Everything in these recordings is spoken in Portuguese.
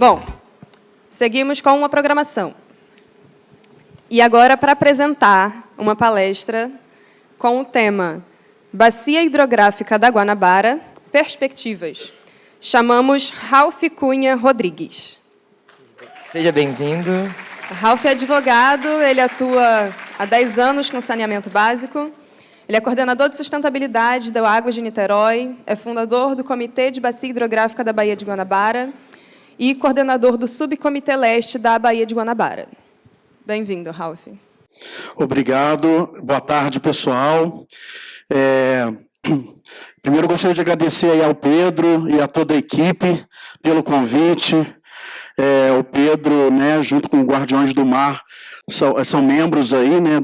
Bom, seguimos com uma programação. E agora, para apresentar uma palestra com o tema Bacia Hidrográfica da Guanabara, Perspectivas, chamamos Ralph Cunha Rodrigues. Seja bem-vindo. Ralph é advogado, ele atua há 10 anos com saneamento básico. Ele é coordenador de sustentabilidade da Águas de Niterói, é fundador do Comitê de Bacia Hidrográfica da Baía de Guanabara e coordenador do Subcomitê Leste da Baía de Guanabara. Bem-vindo, Ralph. Obrigado. Boa tarde, pessoal. Primeiro, gostaria de agradecer aí ao Pedro e a toda a equipe pelo convite. O Pedro, né, junto com o Guardiões do Mar, são membros aí, né,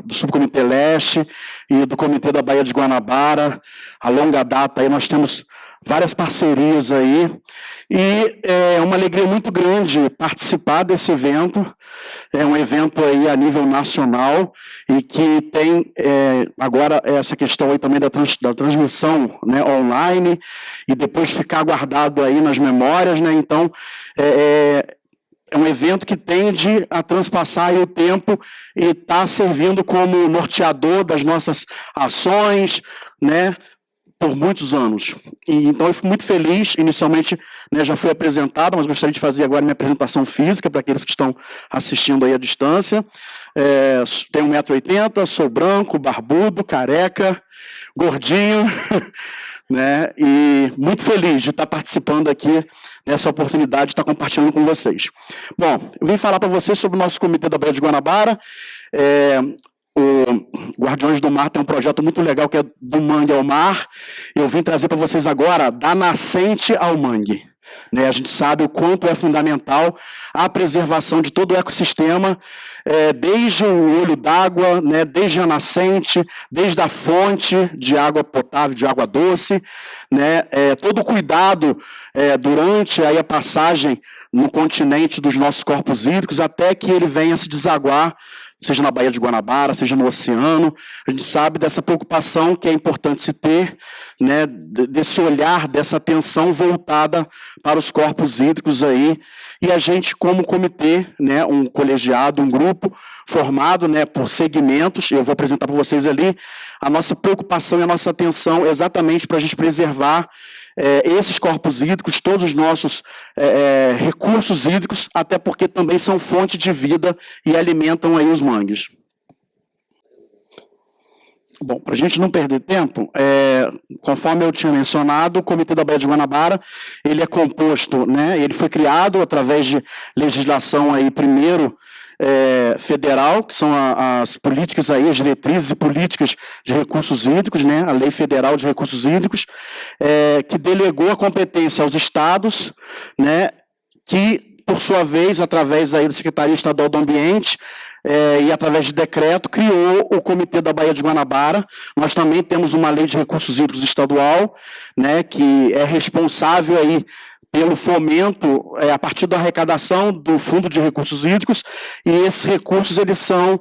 do Subcomitê Leste e do Comitê da Baía de Guanabara. A longa data aí nós temos várias parcerias aí, e é uma alegria muito grande participar desse evento. É um evento aí a nível nacional e que tem agora essa questão aí também da transmissão, né, online, e depois ficar guardado aí nas memórias, né? Então, é um evento que tende a transpassar aí o tempo e está servindo como norteador das nossas ações, né, por muitos anos. E então eu fico muito feliz. Inicialmente, né, já fui apresentado, mas gostaria de fazer agora minha apresentação física para aqueles que estão assistindo aí à distância. Tenho 1,80 m, sou branco, barbudo, careca, gordinho, né, e muito feliz de estar participando aqui nessa oportunidade de estar compartilhando com vocês. Bom, eu vim falar para vocês sobre o nosso Comitê da Baía de Guanabara. O Guardiões do Mar tem um projeto muito legal que é do mangue ao mar. Eu vim trazer para vocês agora da nascente ao mangue. Né, a gente sabe o quanto é fundamental a preservação de todo o ecossistema, desde o olho d'água, né, desde a nascente, desde a fonte de água potável, de água doce, né, todo o cuidado durante aí a passagem no continente dos nossos corpos hídricos, até que ele venha se desaguar, seja na Baía de Guanabara, seja no oceano. A gente sabe dessa preocupação que é importante se ter, né, desse olhar, dessa atenção voltada para os corpos hídricos aí. E a gente, como comitê, né, um colegiado, um grupo formado, né, por segmentos, eu vou apresentar para vocês ali, a nossa preocupação e a nossa atenção exatamente para a gente preservar esses corpos hídricos, todos os nossos recursos hídricos, até porque também são fonte de vida e alimentam aí os mangues. Bom, para a gente não perder tempo, conforme eu tinha mencionado, o Comitê da Baía de Guanabara, ele é composto, né, ele foi criado através de legislação aí, primeiro, federal, que são as políticas aí, as diretrizes e políticas de recursos hídricos, né, a Lei Federal de Recursos Hídricos, que delegou a competência aos estados, né, que, por sua vez, através aí da Secretaria Estadual do Ambiente, e através de decreto, criou o Comitê da Baía de Guanabara. Nós também temos uma Lei de Recursos Hídricos estadual, né, que é responsável aí pelo fomento, a partir da arrecadação do Fundo de Recursos Hídricos, e esses recursos eles são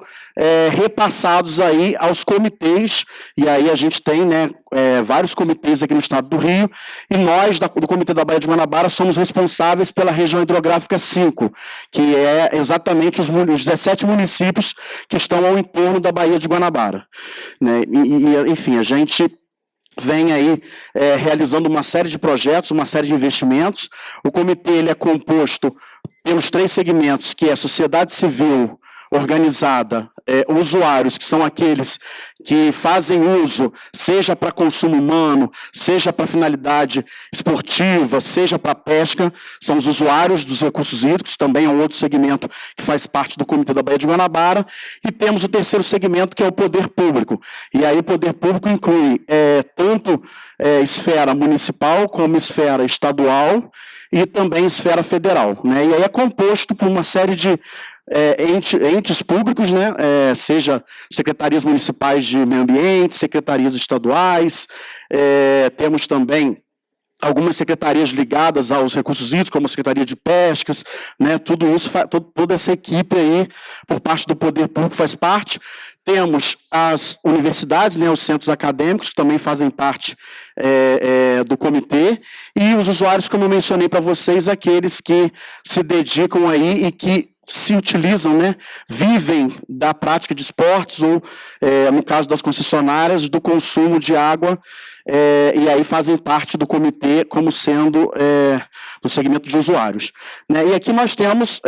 repassados aí aos comitês, e aí a gente tem, né, vários comitês aqui no estado do Rio, e nós, do Comitê da Baía de Guanabara, somos responsáveis pela região hidrográfica 5, que é exatamente os 17 municípios que estão ao entorno da Baía de Guanabara. Né? Enfim, a gente vem aí realizando uma série de projetos, uma série de investimentos. O comitê ele é composto pelos 3 segmentos, que é a sociedade civil organizada, usuários, que são aqueles que fazem uso, seja para consumo humano, seja para finalidade esportiva, seja para pesca, são os usuários dos recursos hídricos, também é um outro segmento que faz parte do Comitê da Baía de Guanabara, e temos o terceiro segmento, que é o poder público. E aí o poder público inclui tanto esfera municipal, como esfera estadual, e também esfera federal. Né? E aí é composto por uma série de entes públicos, né, seja secretarias municipais de meio ambiente, secretarias estaduais, temos também algumas secretarias ligadas aos recursos hídricos, como a Secretaria de Pescas, né, tudo isso, toda essa equipe aí, por parte do Poder Público, faz parte. Temos as universidades, né, os centros acadêmicos, que também fazem parte do comitê, e os usuários, como eu mencionei para vocês, aqueles que se dedicam aí e que se utilizam, né, vivem da prática de esportes ou, no caso das concessionárias, do consumo de água, e aí fazem parte do comitê como sendo do segmento de usuários. Né? E aqui nós temos,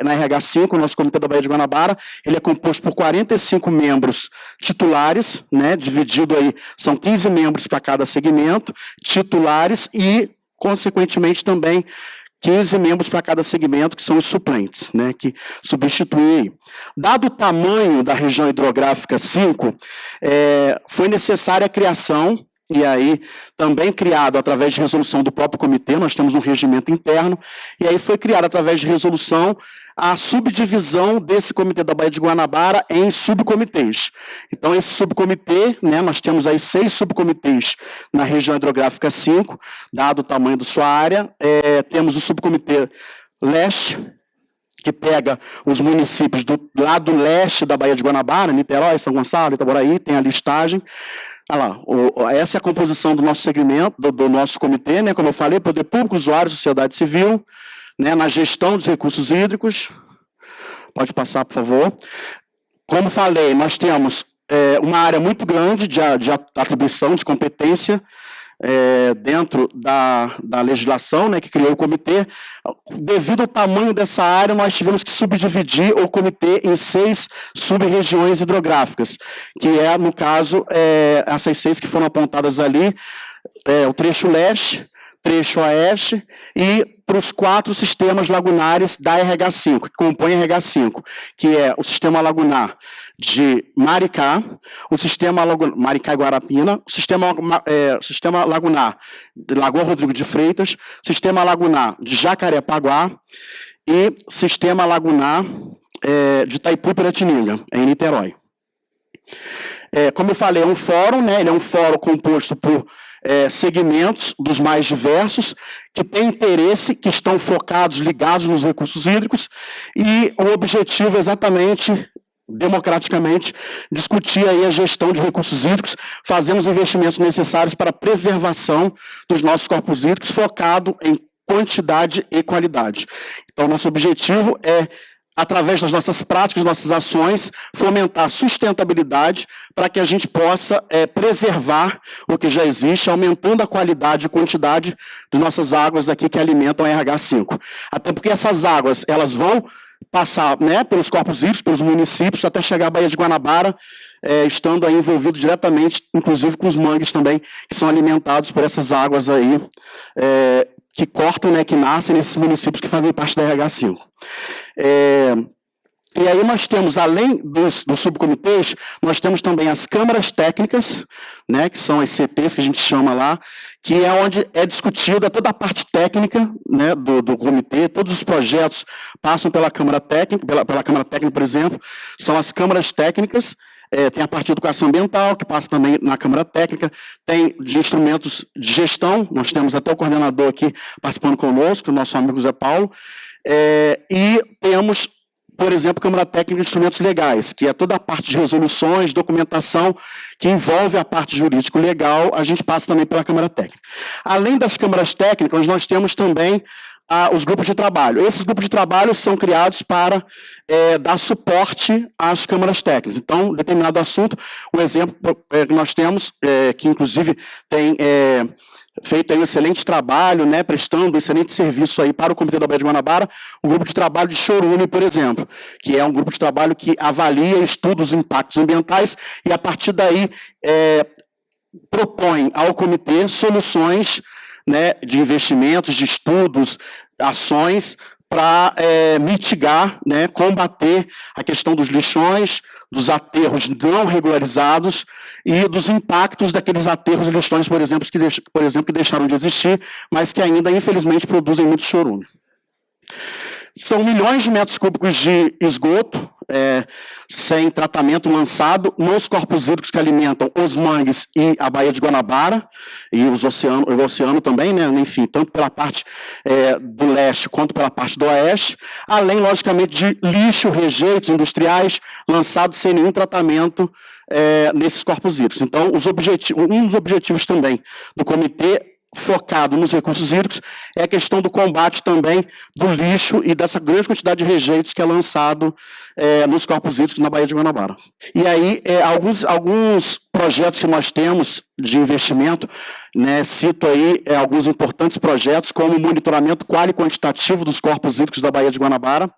na RH5, o nosso comitê da Baía de Guanabara, ele é composto por 45 membros titulares, né, dividido aí, são 15 membros para cada segmento, titulares e, consequentemente, também 15 membros para cada segmento, que são os suplentes, né, que substituem. Dado o tamanho da região hidrográfica 5, foi necessária a criação, e aí também criado através de resolução do próprio comitê, nós temos um regimento interno, e aí foi criado através de resolução a subdivisão desse comitê da Baía de Guanabara em subcomitês. Então, esse subcomitê, né, nós temos aí 6 subcomitês na região hidrográfica 5, dado o tamanho da sua área. Temos o subcomitê leste, que pega os municípios do lado leste da Baía de Guanabara, Niterói, São Gonçalo, Itaboraí, tem a listagem. Essa é a composição do nosso segmento, do nosso comitê, né, como eu falei, poder público, usuário, sociedade civil, né, na gestão dos recursos hídricos. Pode passar, por favor. Como falei, nós temos uma área muito grande de atribuição, de competência, dentro da legislação, né, que criou o comitê. Devido ao tamanho dessa área, nós tivemos que subdividir o comitê em 6 sub-regiões hidrográficas, que no caso, essas 6 que foram apontadas ali, o trecho leste, trecho oeste e para os 4 sistemas lagunares da RH5, que compõem a RH5, que é o sistema lagunar de Maricá, o sistema Maricá e Guarapina, o sistema lagunar de Lagoa Rodrigo de Freitas, sistema lagunar de Jacarepaguá e sistema lagunar de Itaipu e Piratininga, em Niterói. Como eu falei, é um fórum, né? Ele é um fórum composto por segmentos dos mais diversos, que têm interesse, que estão focados, ligados nos recursos hídricos, e o objetivo é exatamente, democraticamente, discutir aí a gestão de recursos hídricos, fazendo os investimentos necessários para a preservação dos nossos corpos hídricos, focado em quantidade e qualidade. Então, nosso objetivo é, através das nossas práticas, nossas ações, fomentar a sustentabilidade para que a gente possa preservar o que já existe, aumentando a qualidade e quantidade de nossas águas aqui que alimentam a RH5. Até porque essas águas, elas vão passar, né, pelos corpos hídricos, pelos municípios, até chegar à Baía de Guanabara, estando aí envolvido diretamente, inclusive com os mangues também, que são alimentados por essas águas aí, que cortam, né, que nascem nesses municípios que fazem parte da RH5. E aí nós temos, além dos subcomitês, nós temos também as câmaras técnicas, né, que são as CTs que a gente chama lá, que é onde é discutida toda a parte técnica, né, do comitê, todos os projetos passam pela Câmara Técnica, pela Câmara Técnica, por exemplo, são as câmaras técnicas. Tem a parte de educação ambiental, que passa também na Câmara Técnica, tem de instrumentos de gestão, nós temos até o coordenador aqui participando conosco, o nosso amigo Zé Paulo, e temos, por exemplo, Câmara Técnica de Instrumentos Legais, que é toda a parte de resoluções, documentação, que envolve a parte jurídico-legal, a gente passa também pela Câmara Técnica. Além das câmaras técnicas, nós temos também os grupos de trabalho. Esses grupos de trabalho são criados para dar suporte às câmaras técnicas. Então, determinado assunto, um exemplo que nós temos, que inclusive tem feito aí um excelente trabalho, né, prestando um excelente serviço aí para o Comitê da Baía de Guanabara, o grupo de trabalho de Chorume, por exemplo, que é um grupo de trabalho que avalia e estuda os impactos ambientais e, a partir daí, propõe ao comitê soluções, né, de investimentos, de estudos, ações para mitigar, né, combater a questão dos lixões, dos aterros não regularizados e dos impactos daqueles aterros e lixões, por exemplo, que deixaram de existir, mas que ainda, infelizmente, produzem muito chorume. São milhões de metros cúbicos de esgoto sem tratamento lançado nos corpos hídricos que alimentam os mangues e a Baía de Guanabara, e o oceano também, né? Enfim, tanto pela parte do leste quanto pela parte do oeste, além, logicamente, de lixo, rejeitos industriais lançados sem nenhum tratamento nesses corpos hídricos. Então, um dos objetivos também do comitê focado nos recursos hídricos é a questão do combate também do lixo e dessa grande quantidade de rejeitos que é lançado nos corpos hídricos na Baía de Guanabara. E aí, alguns projetos que nós temos de investimento, né, cito aí alguns importantes projetos, como o monitoramento quali quantitativo dos corpos hídricos da Baía de Guanabara.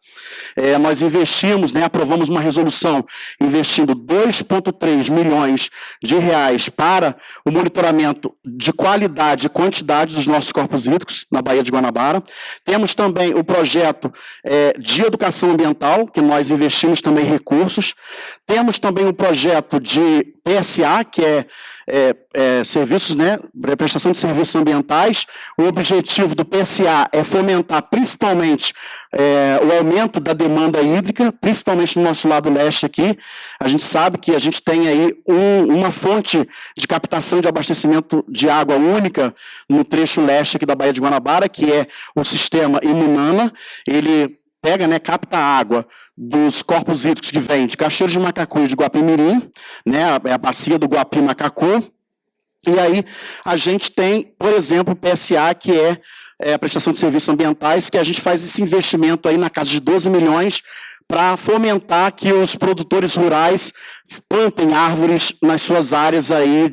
Nós investimos, né, aprovamos uma resolução investindo 2,3 milhões de reais para o monitoramento de qualidade e quantidade dos nossos corpos hídricos na Baía de Guanabara. Temos também o projeto de educação ambiental, que nós investimos também recursos. Temos também um projeto de PSA, que é serviços, né, prestação de serviços ambientais. O objetivo do PSA é fomentar principalmente o aumento da demanda hídrica, principalmente no nosso lado leste aqui. A gente sabe que a gente tem aí uma fonte de captação de abastecimento de água única no trecho leste aqui da Baía de Guanabara, que é o sistema Imunana. Ele pega, né, capta a água dos corpos hídricos que vêm de Cachoeiro de Macacu e de Guapimirim, né, a bacia do Guapi-Macacu. E aí a gente tem, por exemplo, o PSA, que é a prestação de serviços ambientais, que a gente faz esse investimento aí na casa de 12 milhões para fomentar que os produtores rurais plantem árvores nas suas áreas aí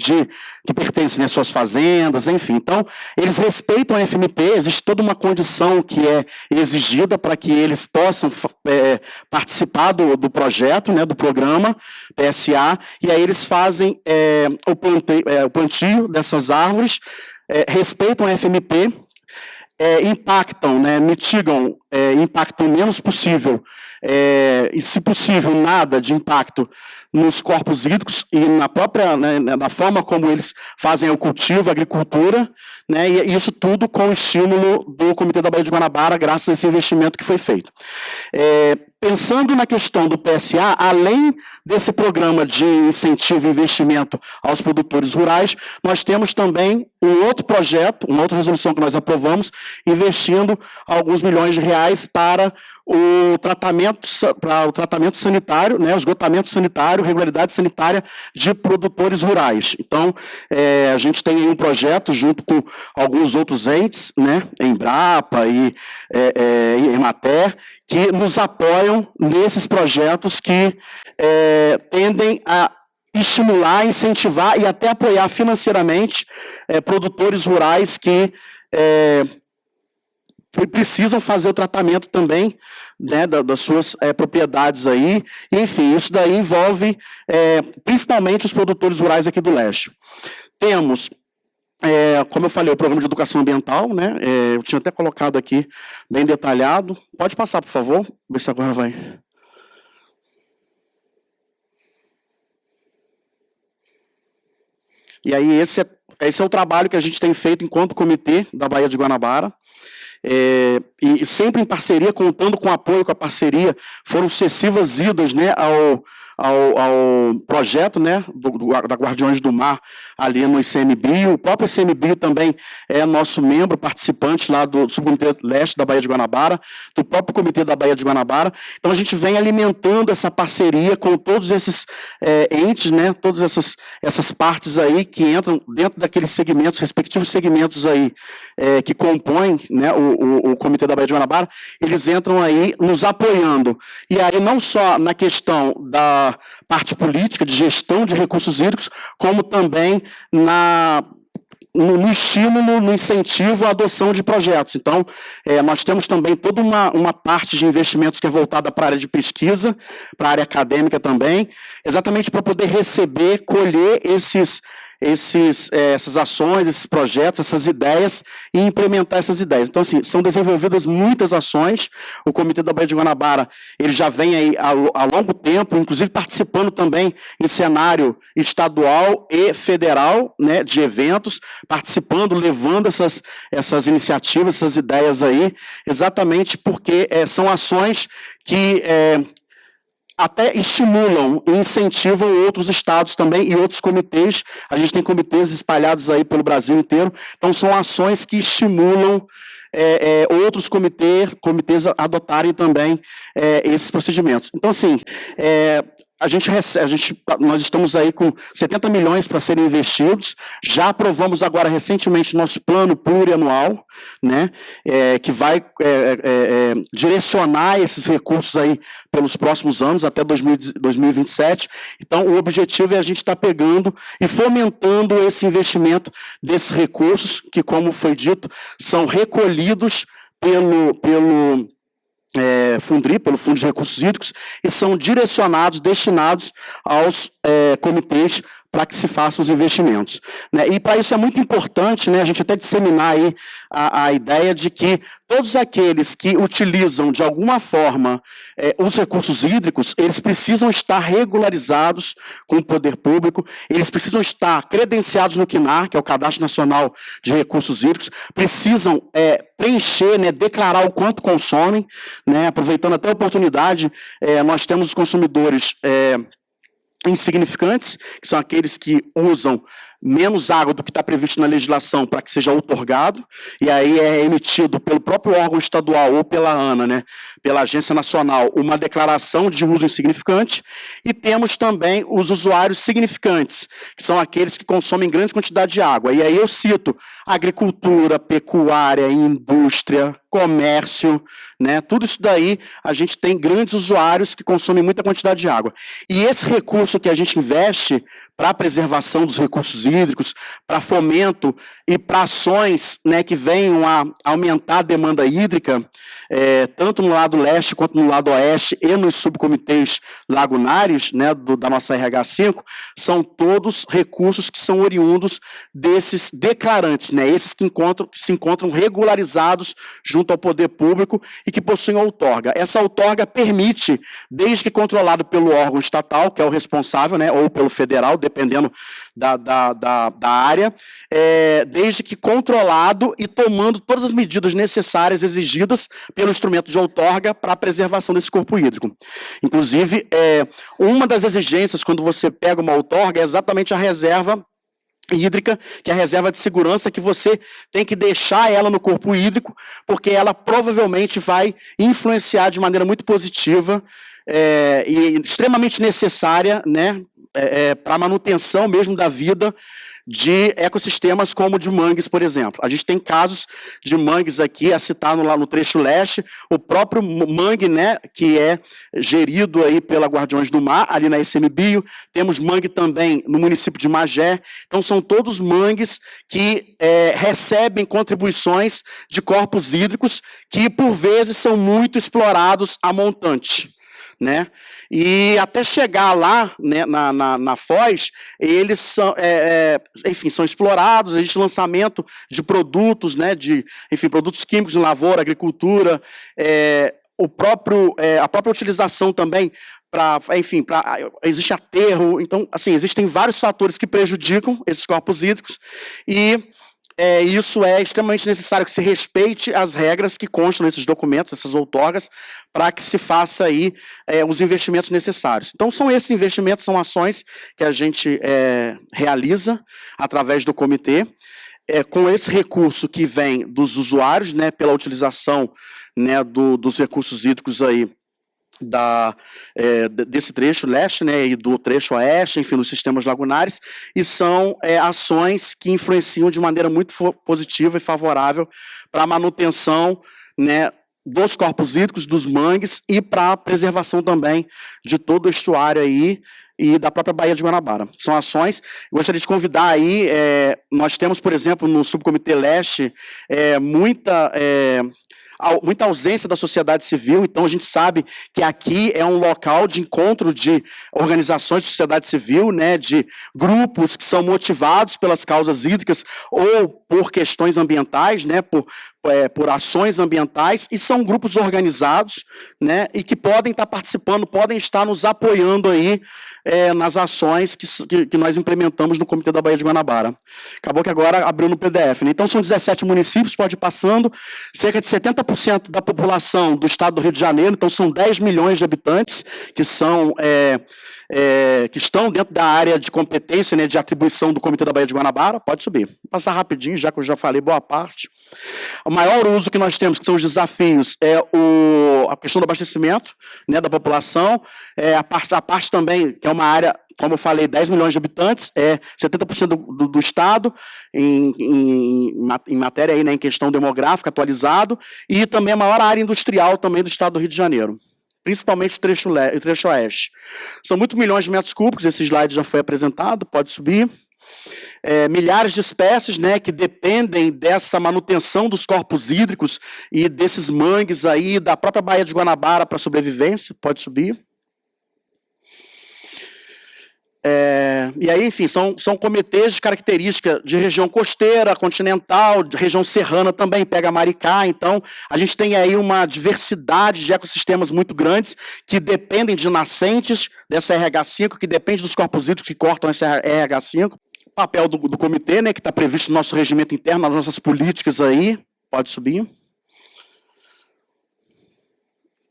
que pertencem, né, às suas fazendas, enfim. Então, eles respeitam a FMP, existe toda uma condição que é exigida para que eles possam participar do projeto, né, do programa PSA, e aí eles fazem o plantio dessas árvores, respeitam a FMP, impactam, né, mitigam, impactam o menos possível, e se possível nada de impacto nos corpos hídricos e na própria, né, na forma como eles fazem o cultivo, a agricultura, né, e isso tudo com o estímulo do Comitê da Baía de Guanabara, graças a esse investimento que foi feito. Pensando na questão do PSA, além desse programa de incentivo e investimento aos produtores rurais, nós temos também um outro projeto, uma outra resolução que nós aprovamos, investindo alguns milhões de reais para o tratamento sanitário, né, o esgotamento sanitário, regularidade sanitária de produtores rurais. Então, a gente tem aí um projeto junto com alguns outros entes, né, Embrapa e Emater, que nos apoiam nesses projetos que tendem a estimular, incentivar e até apoiar financeiramente produtores rurais que precisam fazer o tratamento também, né, das suas propriedades aí. Enfim, isso daí envolve principalmente os produtores rurais aqui do leste. Temos, como eu falei, o programa de educação ambiental, né? Eu tinha até colocado aqui bem detalhado. Pode passar, por favor, ver se agora vai. E aí esse é o trabalho que a gente tem feito enquanto comitê da Baía de Guanabara. E sempre em parceria, contando com o apoio, com a parceria, foram sucessivas idas, né, ao projeto, né, da Guardiões do Mar, ali no ICMBio. O próprio ICMBio também é nosso membro participante lá do Subcomitê Leste da Baía de Guanabara, do próprio Comitê da Baía de Guanabara. Então a gente vem alimentando essa parceria com todos esses entes, né, todas essas partes aí que entram dentro daqueles segmentos, respectivos segmentos aí que compõem, né, o Comitê da Baía de Guanabara. Eles entram aí nos apoiando. E aí não só na questão da parte política, de gestão de recursos hídricos, como também no estímulo, no incentivo à adoção de projetos. Então, nós temos também toda uma parte de investimentos que é voltada para a área de pesquisa, para a área acadêmica também, exatamente para poder receber, colher essas ações, esses projetos, essas ideias e implementar essas ideias. Então, assim, são desenvolvidas muitas ações. O Comitê da Baía de Guanabara, ele já vem aí há longo tempo, inclusive participando também em cenário estadual e federal, né, de eventos, participando, levando essas iniciativas, essas ideias aí, exatamente porque são ações que até estimulam e incentivam outros estados também e outros comitês. A gente tem comitês espalhados aí pelo Brasil inteiro. Então, são ações que estimulam outros comitês a adotarem também esses procedimentos. Então, assim, nós estamos aí com 70 milhões para serem investidos, já aprovamos agora recentemente nosso plano plurianual, né, que vai direcionar esses recursos aí pelos próximos anos, até 2027. Então, o objetivo é a gente estar pegando e fomentando esse investimento desses recursos, que, como foi dito, são recolhidos pelo Fundri, pelo Fundo de Recursos Hídricos, e são direcionados, destinados aos comitês para que se façam os investimentos, né? E para isso é muito importante, né, a gente até disseminar aí a ideia de que todos aqueles que utilizam de alguma forma os recursos hídricos, eles precisam estar regularizados com o poder público, eles precisam estar credenciados no CNAR, que é o Cadastro Nacional de Recursos Hídricos, precisam preencher, né, declarar o quanto consomem, né, aproveitando até a oportunidade, nós temos os consumidores insignificantes, que são aqueles que usam menos água do que está previsto na legislação para que seja outorgado, e aí é emitido pelo próprio órgão estadual ou pela ANA, né, pela Agência Nacional, uma declaração de uso insignificante, e temos também os usuários significantes, que são aqueles que consomem grande quantidade de água. E aí eu cito agricultura, pecuária, indústria, comércio, né, tudo isso daí a gente tem grandes usuários que consomem muita quantidade de água. E esse recurso que a gente investe para a preservação dos recursos hídricos, para fomento e para ações, né, que venham a aumentar a demanda hídrica, tanto no lado leste quanto no lado oeste e nos subcomitês lagunares, né, da nossa RH5, são todos recursos que são oriundos desses declarantes, né, esses que se encontram regularizados junto ao poder público e que possuem outorga. Essa outorga permite, desde que controlado pelo órgão estatal, que é o responsável, né, ou pelo federal, dependendo da área, desde que controlado e tomando todas as medidas necessárias exigidas pelo instrumento de outorga para a preservação desse corpo hídrico. Inclusive, uma das exigências quando você pega uma outorga é exatamente a reserva hídrica, que é a reserva de segurança, que você tem que deixar ela no corpo hídrico, porque ela provavelmente vai influenciar de maneira muito positiva e extremamente necessária, né, para a manutenção mesmo da vida de ecossistemas como de mangues, por exemplo. A gente tem casos de mangues aqui, a citar lá no trecho leste, o próprio mangue, né, que é gerido aí pela Guardiões do Mar, ali na ICMBio, temos mangue também no município de Magé, então são todos mangues que recebem contribuições de corpos hídricos que, por vezes, são muito explorados a montante, né? E até chegar lá, né, na Foz, eles são, enfim, são explorados, existe lançamento de produtos, né, produtos químicos em lavoura, agricultura, a própria utilização também existe aterro. Então, assim, existem vários fatores que prejudicam esses corpos hídricos e isso é extremamente necessário que se respeite as regras que constam nesses documentos, essas outorgas, para que se faça aí os investimentos necessários. Então, são esses investimentos, são ações que a gente realiza através do comitê, com esse recurso que vem dos usuários, né, pela utilização, né, dos recursos hídricos aí, desse trecho leste, né, e do trecho oeste, enfim, nos sistemas lagunares, e são ações que influenciam de maneira muito positiva e favorável para a manutenção, né, dos corpos hídricos, dos mangues, e para a preservação também de todo o estuário aí e da própria Baía de Guanabara. São ações, gostaria de convidar aí, nós temos, por exemplo, no Subcomitê Leste, muita muita ausência da sociedade civil, então a gente sabe que aqui é um local de encontro de organizações de sociedade civil, né, de grupos que são motivados pelas causas hídricas ou por questões ambientais, né, por ações ambientais, e são grupos organizados, né, e que podem estar participando, podem estar nos apoiando aí nas ações que nós implementamos no Comitê da Baía de Guanabara. Acabou que agora abriu no PDF, né? Então são 17 municípios, pode ir passando, cerca de 70% da população do estado do Rio de Janeiro, então são 10 milhões de habitantes que são... que estão dentro da área de competência, né, de atribuição do Comitê da Baía de Guanabara. Pode subir. Vou passar rapidinho, já que eu já falei boa parte. O maior uso que nós temos, que são os desafios, é a questão do abastecimento, né, da população, a parte também, que é uma área, como eu falei, 10 milhões de habitantes, 70% do Estado, em matéria aí, né, em questão demográfica, atualizado, e também a maior área industrial também do Estado do Rio de Janeiro, principalmente o trecho oeste. São muitos milhões de metros cúbicos, esse slide já foi apresentado, pode subir. Milhares de espécies, né, que dependem dessa manutenção dos corpos hídricos e desses mangues aí, da própria Baía de Guanabara para sobrevivência, pode subir. E aí, enfim, são comitês de característica de região costeira, continental, de região serrana também, pega Maricá. Então, a gente tem aí uma diversidade de ecossistemas muito grandes que dependem de nascentes dessa RH5, que depende dos corpos hídricos que cortam essa RH5. O papel do comitê, né, que está previsto no nosso regimento interno, nas nossas políticas aí, pode subir.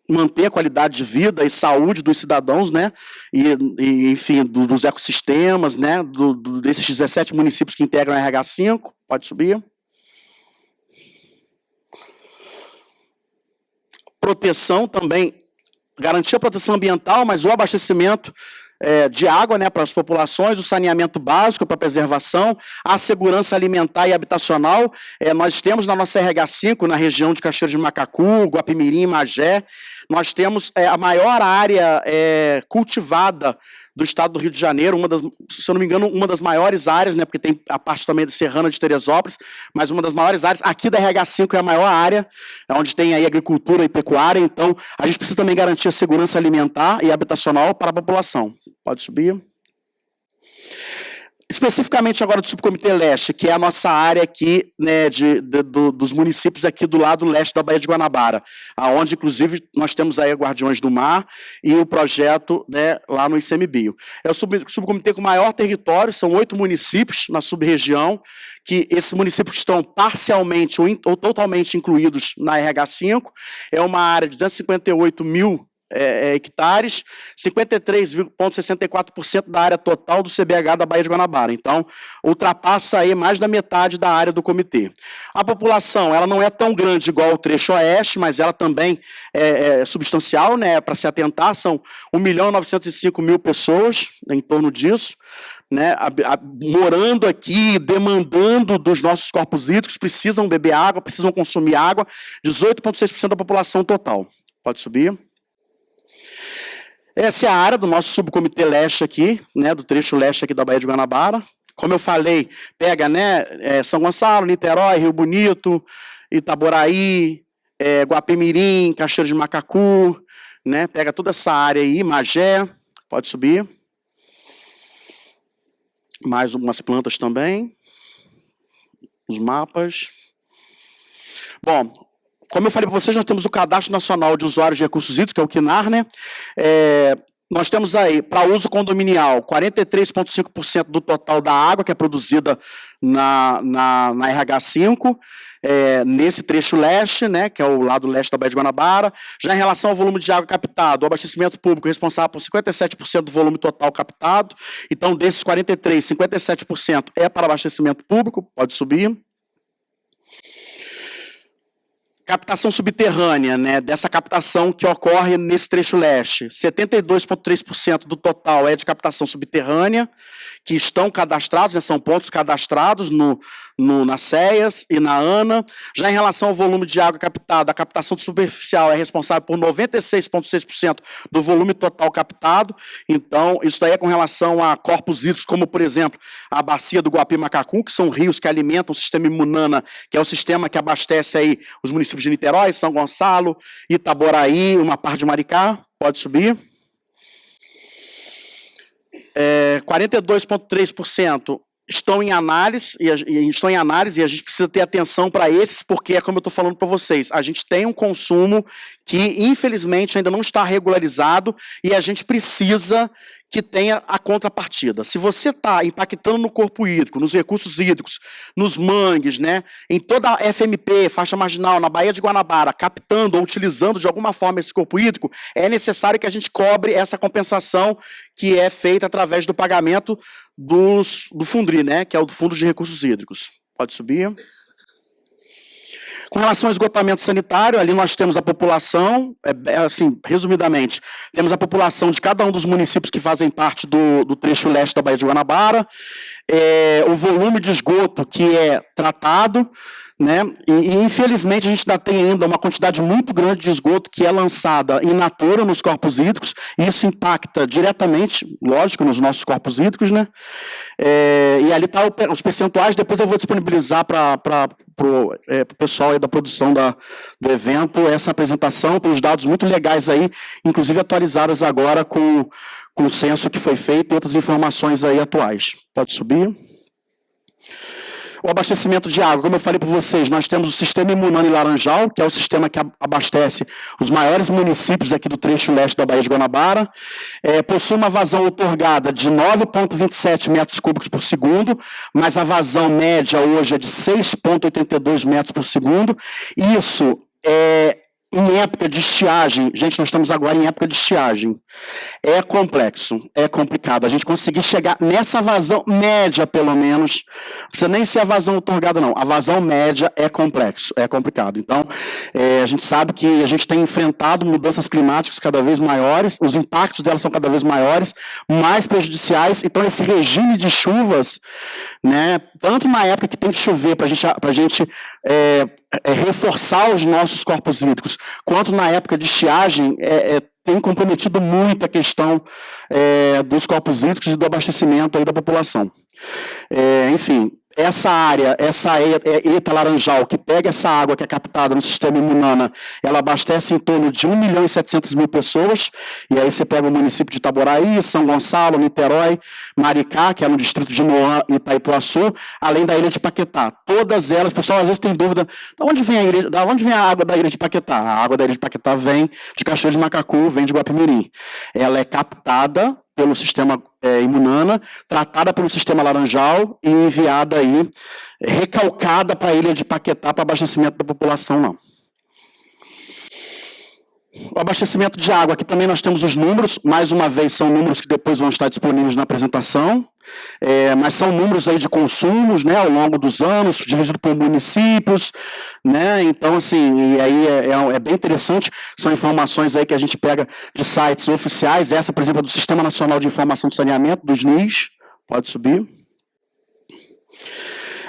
Manter a qualidade de vida e saúde dos cidadãos, né, enfim, dos ecossistemas, né, desses 17 municípios que integram a RH5, pode subir. Proteção também, garantir a proteção ambiental, mas o abastecimento de água, né, para as populações, o saneamento básico para a preservação, a segurança alimentar e habitacional. Nós temos na nossa RH5, na região de Cachoeiro de Macacu, Guapimirim, Magé, nós temos a maior área cultivada do estado do Rio de Janeiro, se eu não me engano, uma das maiores áreas, né, porque tem a parte também de Serrana de Teresópolis, mas uma das maiores áreas, aqui da RH5 é a maior área, onde tem aí agricultura e pecuária, então a gente precisa também garantir a segurança alimentar e habitacional para a população. Pode subir. Especificamente agora do Subcomitê Leste, que é a nossa área aqui, né, dos municípios aqui do lado leste da Baía de Guanabara, onde, inclusive, nós temos aí a Guardiões do Mar e o projeto, né, lá no ICMBio. É o subcomitê com maior território, são 8 municípios na sub-região, que esses municípios estão parcialmente ou totalmente incluídos na RH5, é uma área de 258 mil hectares, 53,64% da área total do CBH da Baía de Guanabara. Então, ultrapassa aí mais da metade da área do comitê. A população, ela não é tão grande igual o trecho oeste, mas ela também é substancial, né, para se atentar, são 1.905.000 pessoas, né, em torno disso, né, morando aqui, demandando dos nossos corpos hídricos, precisam beber água, precisam consumir água, 18,6% da população total. Pode subir. Essa é a área do nosso subcomitê leste aqui, né, do trecho leste aqui da Baía de Guanabara. Como eu falei, pega, né, São Gonçalo, Niterói, Rio Bonito, Itaboraí, Guapimirim, Cachoeiro de Macacu, né, pega toda essa área aí, Magé, pode subir. Mais algumas plantas também. Os mapas. Bom, como eu falei para vocês, nós temos o Cadastro Nacional de Usuários de Recursos Hídricos, que é o CNAR, né? Nós temos aí, para uso condominial, 43,5% do total da água que é produzida na RH5, nesse trecho leste, né, que é o lado leste da Baía de Guanabara. Já em relação ao volume de água captado, o abastecimento público é responsável por 57% do volume total captado. Então, desses 43%, 57% é para abastecimento público, pode subir. Captação subterrânea, né, dessa captação que ocorre nesse trecho leste, 72,3% do total é de captação subterrânea, que estão cadastrados, né, são pontos cadastrados na CEAS e na ANA. Já em relação ao volume de água captada, a captação superficial é responsável por 96,6% do volume total captado. Então, isso daí é com relação a corpos hídricos, como, por exemplo, a bacia do Guapi-Macacu, que são rios que alimentam o sistema Imunana, que é o sistema que abastece aí os municípios de Niterói, São Gonçalo, Itaboraí, uma parte de Maricá. Pode subir. 42,3% estão em análise, e a gente precisa ter atenção para esses, porque é como eu estou falando para vocês, a gente tem um consumo que, infelizmente, ainda não está regularizado e a gente precisa que tenha a contrapartida. Se você está impactando no corpo hídrico, nos recursos hídricos, nos mangues, né, em toda a FMP, faixa marginal, na Baía de Guanabara, captando ou utilizando de alguma forma esse corpo hídrico, é necessário que a gente cobre essa compensação que é feita através do pagamento do Fundri, né, que é o do Fundo de Recursos Hídricos. Pode subir. Com relação ao esgotamento sanitário, ali nós temos a população, assim, resumidamente, temos a população de cada um dos municípios que fazem parte do trecho leste da Baía de Guanabara, o volume de esgoto que é tratado, né? E infelizmente a gente ainda tem ainda uma quantidade muito grande de esgoto que é lançada in natura nos corpos hídricos, e isso impacta diretamente, lógico, nos nossos corpos hídricos, né? E ali tá os percentuais, depois eu vou disponibilizar para o pessoal aí da produção do evento essa apresentação, tem os dados muito legais aí, inclusive atualizadas agora com o censo que foi feito e outras informações aí atuais. Pode subir. O abastecimento de água, como eu falei para vocês, nós temos o sistema Imunana e Laranjal, que é o sistema que abastece os maiores municípios aqui do trecho leste da Baía de Guanabara. Possui uma vazão outorgada de 9,27 metros cúbicos por segundo, mas a vazão média hoje é de 6,82 metros por segundo. Isso em época de estiagem, gente, nós estamos agora em época de estiagem, é complexo, é complicado. A gente conseguir chegar nessa vazão média, pelo menos, não precisa nem ser a vazão outorgada, não. A vazão média é complexo, é complicado. Então, a gente sabe que a gente tem enfrentado mudanças climáticas cada vez maiores, os impactos delas são cada vez maiores, mais prejudiciais. Então, esse regime de chuvas, né, tanto na época que tem que chover para a gente reforçar os nossos corpos hídricos, quanto na época de estiagem, tem comprometido muito a questão dos corpos hídricos e do abastecimento aí da população. Enfim, essa área, ETA Laranjal, que pega essa água que é captada no sistema Imunana, ela abastece em torno de 1.700.000 pessoas, e aí você pega o município de Itaboraí, São Gonçalo, Niterói, Maricá, que é no distrito de Moã e Itaipuaçu, além da ilha de Paquetá. Todas elas, o pessoal às vezes tem dúvida, de onde vem a água da ilha de Paquetá? A água da ilha de Paquetá vem de Cachoeira de Macacu, vem de Guapimirim. Ela é captada pelo sistema Imunana, tratada pelo sistema Laranjal e enviada aí, recalcada para a ilha de Paquetá para abastecimento da população, não. O abastecimento de água, aqui também nós temos os números, mais uma vez são números que depois vão estar disponíveis na apresentação, mas são números aí de consumos, né, ao longo dos anos, dividido por municípios, né, então assim, e aí é bem interessante, são informações aí que a gente pega de sites oficiais, essa, por exemplo, é do Sistema Nacional de Informação do Saneamento, do SNIS, pode subir.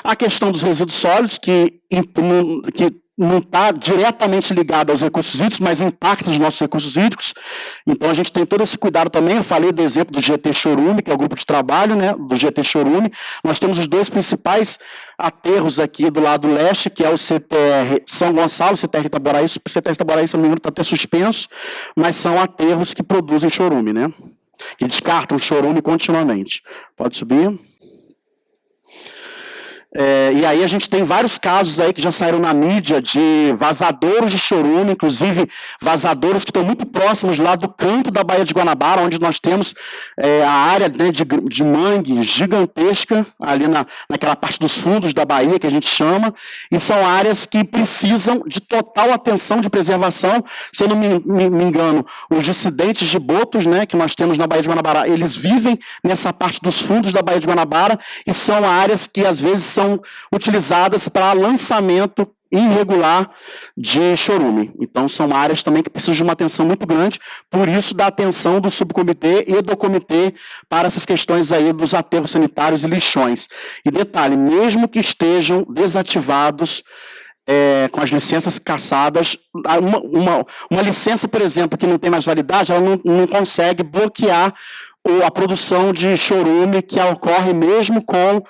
A questão dos resíduos sólidos, que não está diretamente ligado aos recursos hídricos, mas impacta os nossos recursos hídricos. Então, a gente tem todo esse cuidado também. Eu falei do exemplo do GT Chorume, que é o grupo de trabalho, né, do GT Chorume. Nós temos os dois principais aterros aqui do lado leste, que é o CTR São Gonçalo, CTR Itaboraí. O CTR Itaboraí, se não me engano, está até suspenso, mas são aterros que produzem chorume, né, que descartam chorume continuamente. Pode subir. E aí a gente tem vários casos aí que já saíram na mídia de vazadouros de chorume, inclusive vazadouros que estão muito próximos lá do canto da Baía de Guanabara, onde nós temos a área, né, de mangue gigantesca, ali naquela parte dos fundos da Baía, que a gente chama, e são áreas que precisam de total atenção de preservação. Se eu não me engano, os dissidentes de botos, né, que nós temos na Baía de Guanabara, eles vivem nessa parte dos fundos da Baía de Guanabara, e são áreas que às vezes são utilizadas para lançamento irregular de chorume. Então, são áreas também que precisam de uma atenção muito grande, por isso da atenção do subcomitê e do comitê para essas questões aí dos aterros sanitários e lixões. E detalhe, mesmo que estejam desativados com as licenças cassadas, uma licença, por exemplo, que não tem mais validade, ela não consegue bloquear a produção de chorume que ocorre mesmo com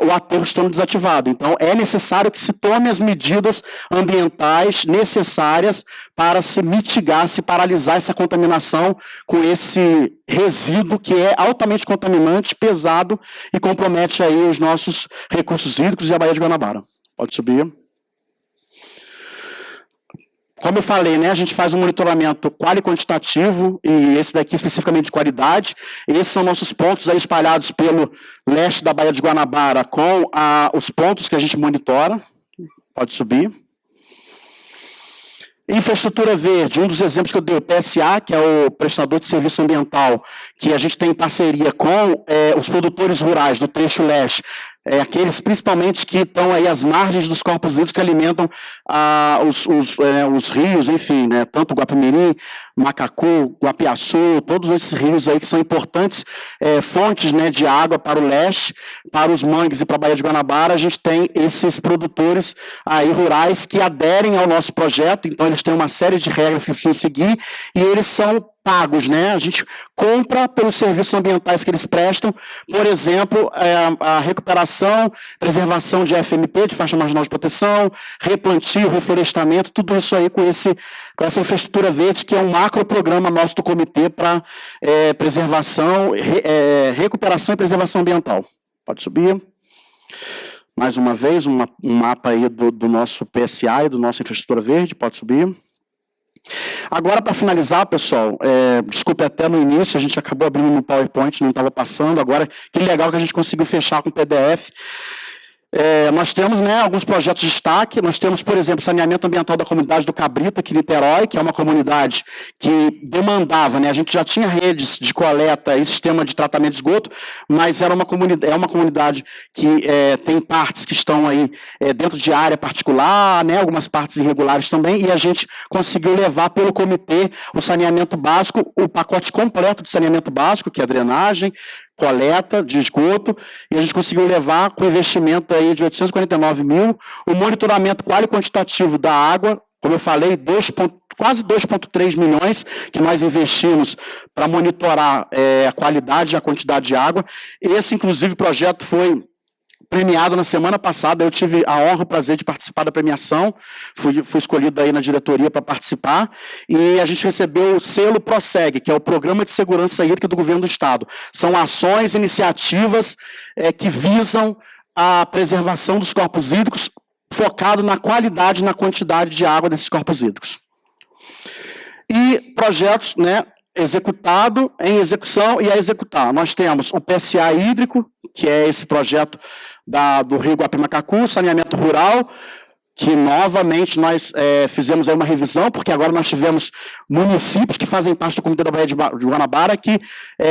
o aterro estando desativado. Então, é necessário que se tome as medidas ambientais necessárias para se mitigar, se paralisar essa contaminação com esse resíduo que é altamente contaminante, pesado e compromete aí os nossos recursos hídricos e a Baía de Guanabara. Pode subir. Como eu falei, né, a gente faz um monitoramento quali quantitativo, e esse daqui especificamente de qualidade. Esses são nossos pontos aí espalhados pelo leste da Baía de Guanabara, com os pontos que a gente monitora. Pode subir. Infraestrutura verde, um dos exemplos que eu dei, o PSA, que é o prestador de serviço ambiental, que a gente tem em parceria com os produtores rurais do trecho leste, aqueles principalmente que estão aí às margens dos corpos hídricos que alimentam os rios, enfim, né, tanto Guapimirim, Macacu, Guapiaçu, todos esses rios aí que são importantes fontes, né, de água para o leste, para os mangues e para a Baía de Guanabara. A gente tem esses produtores aí rurais que aderem ao nosso projeto, então eles têm uma série de regras que precisam seguir e eles são pagos, né? A gente compra pelos serviços ambientais que eles prestam, por exemplo, a recuperação, preservação de FMP, de faixa marginal de proteção, replantio, reflorestamento, tudo isso aí com essa infraestrutura verde, que é um macroprograma nosso do comitê para preservação, recuperação e preservação ambiental. Pode subir. Mais uma vez, um mapa aí do nosso PSA e do nosso infraestrutura verde, pode subir. Agora, para finalizar, pessoal, desculpe até no início, a gente acabou abrindo no PowerPoint, não estava passando, agora que legal que a gente conseguiu fechar com o PDF. Nós temos, né, alguns projetos de destaque. Nós temos, por exemplo, saneamento ambiental da comunidade do Cabrita, aqui em Niterói, que é uma comunidade que demandava, né, a gente já tinha redes de coleta e sistema de tratamento de esgoto, mas é uma comunidade que tem partes que estão aí dentro de área particular, né, algumas partes irregulares também, e a gente conseguiu levar pelo comitê o saneamento básico, o pacote completo de saneamento básico, que é a drenagem, coleta de esgoto, e a gente conseguiu levar com investimento aí de 849 mil, o monitoramento quali quantitativo da água, como eu falei, quase 2,3 milhões que nós investimos para monitorar a qualidade e a quantidade de água. Esse, inclusive, projeto foi premiado na semana passada. Eu tive a honra e o prazer de participar da premiação, fui escolhido aí na diretoria para participar, e a gente recebeu o selo PROSSEG, que é o Programa de Segurança Hídrica do Governo do Estado. São ações, iniciativas que visam a preservação dos corpos hídricos, focado na qualidade e na quantidade de água desses corpos hídricos. E projetos, né, executado, em execução e a executar. Nós temos o PSA hídrico, que é esse projeto do Rio Guapimacacu, saneamento rural, que novamente nós fizemos aí uma revisão, porque agora nós tivemos municípios que fazem parte do Comitê da Baía de Guanabara que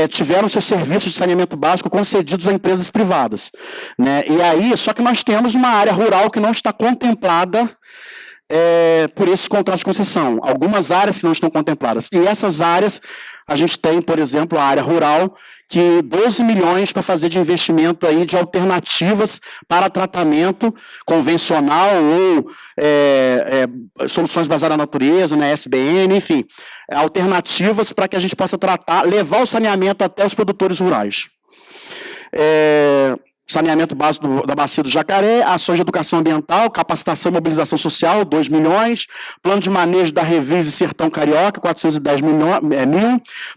tiveram seus serviços de saneamento básico concedidos a empresas privadas, né? E aí, só que nós temos uma área rural que não está contemplada por esses contratos de concessão. Algumas áreas que não estão contempladas. E essas áreas, a gente tem, por exemplo, a área rural, que 12 milhões para fazer de investimento aí de alternativas para tratamento convencional ou soluções baseadas na natureza, né, SBN, enfim, alternativas para que a gente possa levar o saneamento até os produtores rurais. Saneamento básico da bacia do Jacaré, ações de educação ambiental, capacitação e mobilização social, 2 milhões, plano de manejo da Revise Sertão Carioca, 410 mil,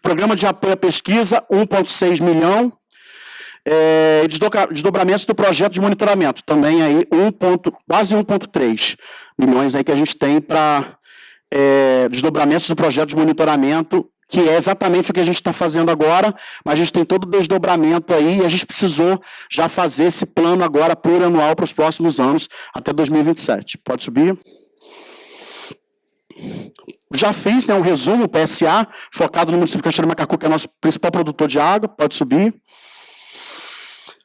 programa de apoio à pesquisa, 1,6 milhão, desdobramentos do projeto de monitoramento, também aí quase 1,3 milhões aí que a gente tem para desdobramentos do projeto de monitoramento, que é exatamente o que a gente está fazendo agora, mas a gente tem todo o desdobramento aí, e a gente precisou já fazer esse plano agora plurianual para os próximos anos, até 2027. Pode subir. Já fiz, né, um resumo, PSA, focado no município de Cachoeira Macacu, que é nosso principal produtor de água. Pode subir.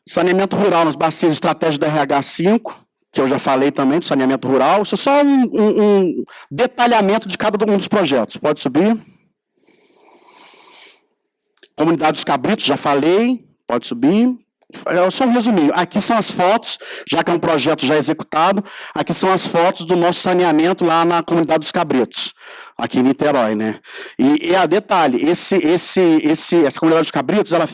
Saneamento rural nas bacias, estratégia da RH5, que eu já falei também, do saneamento rural. Isso é só um detalhamento de cada um dos projetos. Pode subir. Comunidade dos Cabritos, já falei. Pode subir. Só um resuminho. Aqui são as fotos, já que é um projeto já executado, aqui são as fotos do nosso saneamento lá na Comunidade dos Cabritos, aqui em Niterói, né? E a detalhe, essa Comunidade dos Cabritos, ela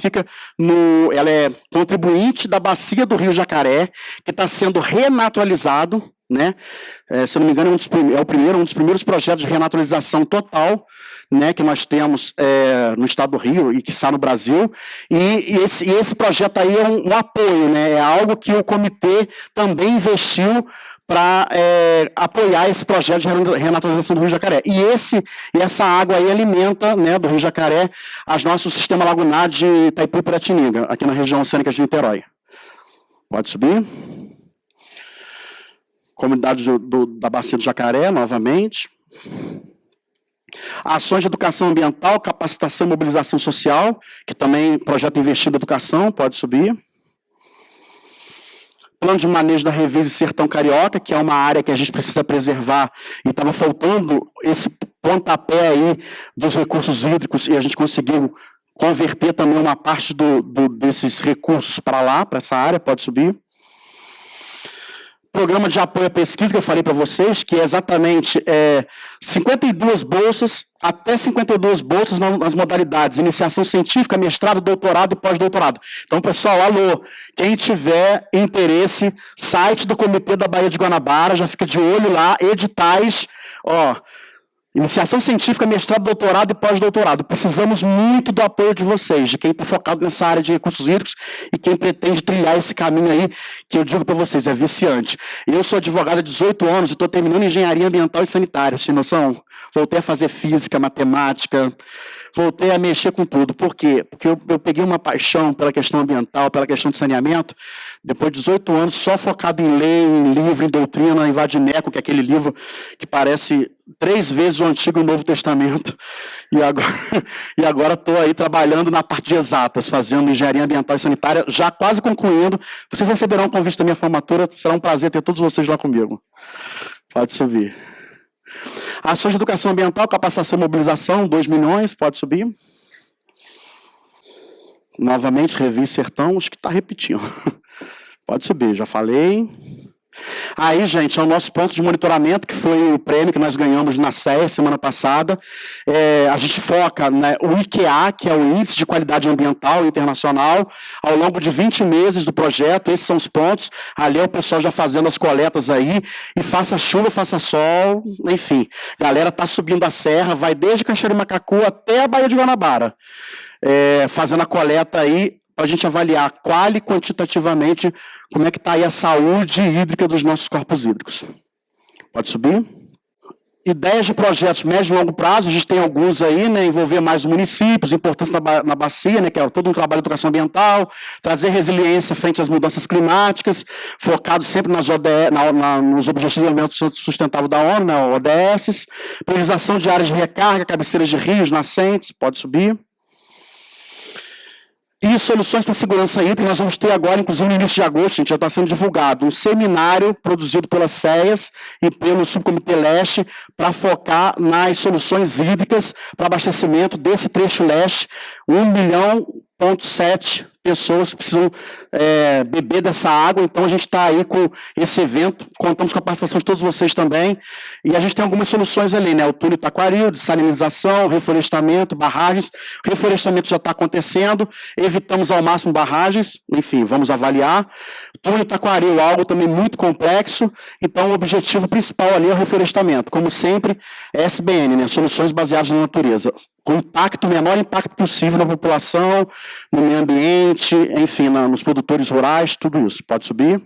é contribuinte da bacia do Rio Jacaré, que está sendo renaturalizado, né? Se eu não me engano, um dos primeiros projetos de renaturalização total, né, que nós temos no estado do Rio e que está no Brasil, e esse projeto aí é um apoio, né, é algo que o comitê também investiu para apoiar esse projeto de renaturalização do Rio Jacaré. E essa água aí alimenta, né, do Rio Jacaré, o sistema lagunar de Itaipu e Piratininga, aqui na região oceânica de Niterói. Pode subir. Comunidade da Bacia do Jacaré, novamente. Ações de educação ambiental, capacitação e mobilização social, que também projeto investido em educação, pode subir. Plano de manejo da Revisa e Sertão Carioca, que é uma área que a gente precisa preservar, e estava faltando esse pontapé aí dos recursos hídricos, e a gente conseguiu converter também uma parte desses recursos para lá, para essa área, pode subir. Programa de apoio à pesquisa, que eu falei para vocês, que é exatamente 52 bolsas, até 52 bolsas nas modalidades iniciação científica, mestrado, doutorado e pós-doutorado. Então, pessoal, alô, quem tiver interesse, site do Comitê da Baía de Guanabara, já fica de olho lá, editais, iniciação científica, mestrado, doutorado e pós-doutorado. Precisamos muito do apoio de vocês, de quem está focado nessa área de recursos hídricos e quem pretende trilhar esse caminho aí, que eu digo para vocês, é viciante. Eu sou advogado há 18 anos e estou terminando engenharia ambiental e sanitária, vocês têm noção? Voltei a fazer física, matemática, voltei a mexer com tudo. Por quê? Porque eu peguei uma paixão pela questão ambiental, pela questão de saneamento, depois de 18 anos, só focado em lei, em livro, em doutrina, em Vadimeco, que é aquele livro que parece 3 vezes o Antigo e o Novo Testamento, e agora estou aí trabalhando na parte de exatas, fazendo engenharia ambiental e sanitária, já quase concluindo. Vocês receberão um convite da minha formatura, será um prazer ter todos vocês lá comigo. Pode subir. Ações de educação ambiental, capacitação e mobilização, 2 milhões, pode subir. Novamente, Revista Sertão, acho que está repetindo. Pode subir, já falei. Aí, gente, é o nosso ponto de monitoramento, que foi o prêmio que nós ganhamos na SEA semana passada. A gente foca o IQA, que é o Índice de Qualidade Ambiental Internacional, ao longo de 20 meses do projeto. Esses são os pontos. Ali é o pessoal já fazendo as coletas aí, e faça chuva, faça sol, enfim. Galera tá subindo a serra, vai desde Cachoeira do Macacu até a Baía de Guanabara, fazendo a coleta aí, para a gente avaliar quali quantitativamente como é que está aí a saúde hídrica dos nossos corpos hídricos. Pode subir. Ideias de projetos médio e longo prazo, a gente tem alguns aí, né, envolver mais os municípios, importância na bacia, né, que é todo um trabalho de educação ambiental, trazer resiliência frente às mudanças climáticas, focado sempre nos Objetivos de Desenvolvimento Sustentável da ONU, né, ODS, priorização de áreas de recarga, cabeceiras de rios, nascentes, pode subir. E soluções para segurança hídrica, nós vamos ter agora, inclusive no início de agosto, gente, já está sendo divulgado um seminário produzido pelas SEAs e pelo Subcomitê Leste para focar nas soluções hídricas para abastecimento desse trecho leste, 1,7 milhão pessoas que precisam beber dessa água. Então a gente está aí com esse evento, contamos com a participação de todos vocês também, e a gente tem algumas soluções ali, né? O túnel Taquaril, dessalinização, reflorestamento, barragens. O reflorestamento já está acontecendo, evitamos ao máximo barragens, enfim, vamos avaliar. O túnel Taquaril, algo também muito complexo, então o objetivo principal ali é o reflorestamento. Como sempre, SBN, né? Soluções baseadas na natureza, com o menor impacto possível na população, no meio ambiente, enfim, nos produtores rurais, tudo isso. Pode subir.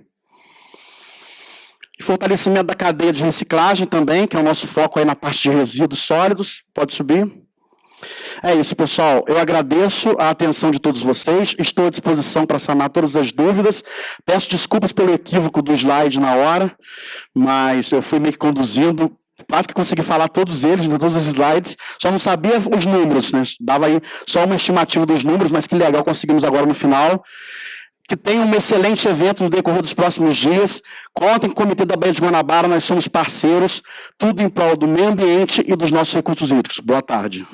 E fortalecimento da cadeia de reciclagem também, que é o nosso foco aí na parte de resíduos sólidos. Pode subir. É isso, pessoal. Eu agradeço a atenção de todos vocês. Estou à disposição para sanar todas as dúvidas. Peço desculpas pelo equívoco do slide na hora, mas eu fui meio que conduzindo. Quase que consegui falar todos eles, todos os slides, só não sabia os números, né? Dava aí só uma estimativa dos números, mas que legal, conseguimos agora no final. que tenham um excelente evento no decorrer dos próximos dias. Contem com o Comitê da Baía de Guanabara, nós somos parceiros, tudo em prol do meio ambiente e dos nossos recursos hídricos. Boa tarde.